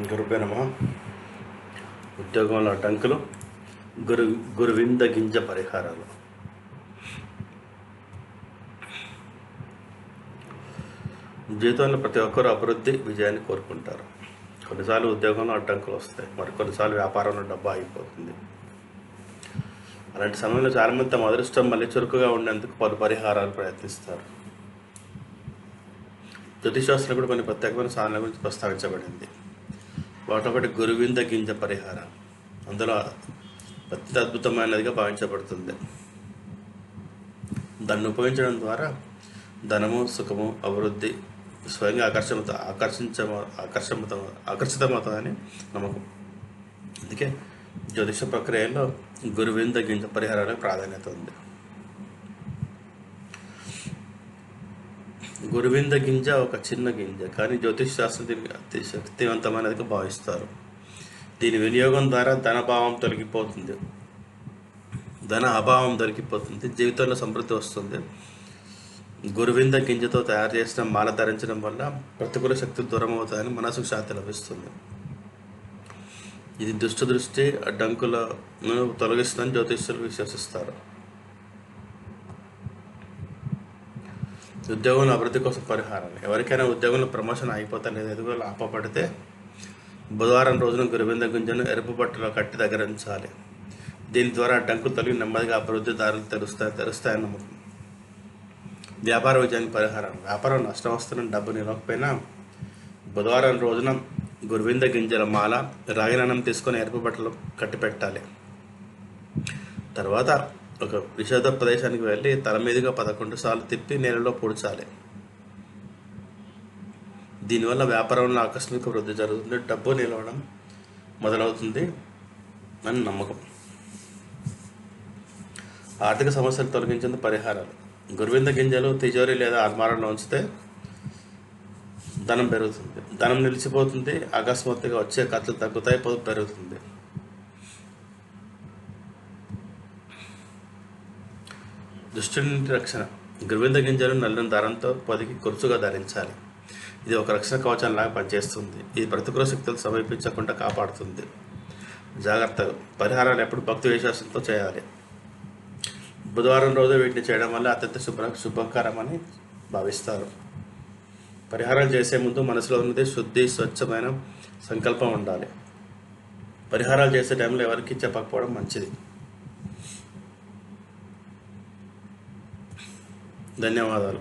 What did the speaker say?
గురుపే నమ. ఉద్యోగంలో అడ్డంకులు, గురువింద గింజ పరిహారాలు. జీవితంలో ప్రతి ఒక్కరూ అభివృద్ధి, విజయాన్ని కోరుకుంటారు. కొన్నిసార్లు ఉద్యోగంలో అడ్డంకులు వస్తాయి, మరి కొన్నిసార్లు వ్యాపారంలో డబ్బు ఆగిపోతుంది. అలాంటి సమయంలో చాలామంది తమ అదృష్టం మళ్ళీ చురుకుగా ఉండేందుకు పలు పరిహారాలు ప్రయత్నిస్తారు. జ్యోతిశాస్త్రం కూడా కొన్ని ప్రత్యేకమైన సాధనల గురించి ప్రస్తావించబడింది. వాటొకటి గురువింద గింజ పరిహారం. అందులో అత్యంత అద్భుతమైనదిగా భావించబడుతుంది. దాన్ని ఉపయోగించడం ద్వారా ధనము, సుఖము, అభివృద్ధి స్వయంగా ఆకర్షితమవుతుందని నమ్మకం. అందుకే జ్యోతిష ప్రక్రియలో గురువింద గింజ పరిహారానికి ప్రాధాన్యత ఉంది. గురువింద గింజ ఒక చిన్న గింజ, కానీ జ్యోతిష్ శాస్త్రం దీనికి అతి శక్తివంతమైనదిగా భావిస్తారు. దీని వినియోగం ద్వారా ధన అభావం తొలగిపోతుంది, జీవితంలో సమృద్ధి వస్తుంది. గురువింద గింజతో తయారు చేసిన మాల ధరించడం వల్ల ప్రతికూల శక్తులు దూరం అవుతాయని మనసుకు శాంతి లభిస్తుంది. ఇది దృష్టి అడ్డంకులను తొలగిస్తుందని జ్యోతిష్యులు విశ్వసిస్తారు. ఉద్యోగంలో అభివృద్ధి కోసం పరిహారాలు. ఎవరికైనా ఉద్యోగంలో ప్రమోషన్ అయిపోతే లేదా ఎదుగుదల ఆపబడితే బుధవారం రోజున గురువింద గింజను ఎరుపు బట్టలో కట్టి దగ్గర ఉంచాలి. దీని ద్వారా అడ్డంకులు తొలగి నెమ్మదిగా అభివృద్ధి దారులు తెరుస్తాయని నమ్మకం. వ్యాపార విజయానికి పరిహారం. వ్యాపారం నష్టం వస్తున్న డబ్బు నిలవకపోయినా బుధవారం రోజున గురువింద గింజల మాల, రాగినాణం తీసుకొని ఎరుపు బట్టలు కట్టి పెట్టాలి. తర్వాత ఒక విషాద ప్రదేశానికి వెళ్ళి తల మీదుగా 11 సార్లు తిప్పి నేలలో పూడ్చాలి. దీనివల్ల వ్యాపారంలో ఆకస్మిక వృద్ధి జరుగుతుంది, డబ్బు నిలవడం మొదలవుతుంది అని నమ్మకం. ఆర్థిక సమస్యలు తొలగించేందుకు పరిహారాలు. గురువింద గింజలు తిజోరి లేదా అల్మారాలో ఉంచితే ధనం పెరుగుతుంది, ధనం నిలిచిపోతుంది, అకస్మాత్తుగా వచ్చే ఖర్చులు తగ్గుతాయి, పొదుపు పెరుగుతుంది. దృష్టి నుండి రక్షణ. గురువింద గింజలు నల్లని దారంతో పొదిగి కుర్చుగా ధరించాలి. ఇది ఒక రక్షణ కవచంలాగా పనిచేస్తుంది. ఇది ప్రతికూల శక్తులు సమీపించకుండా కాపాడుతుంది. జాగ్రత్తలు. పరిహారాలు ఎప్పుడు భక్తి విశ్వాసంతో చేయాలి. బుధవారం రోజు వీటిని చేయడం వల్ల అత్యంత శుభకరమని భావిస్తారు. పరిహారాలు చేసే ముందు మనసులో ఉన్నది శుద్ధి, స్వచ్ఛమైన సంకల్పం ఉండాలి. పరిహారాలు చేసే టైంలో ఎవరికి చెప్పకపోవడం మంచిది. ధన్యవాదాలు.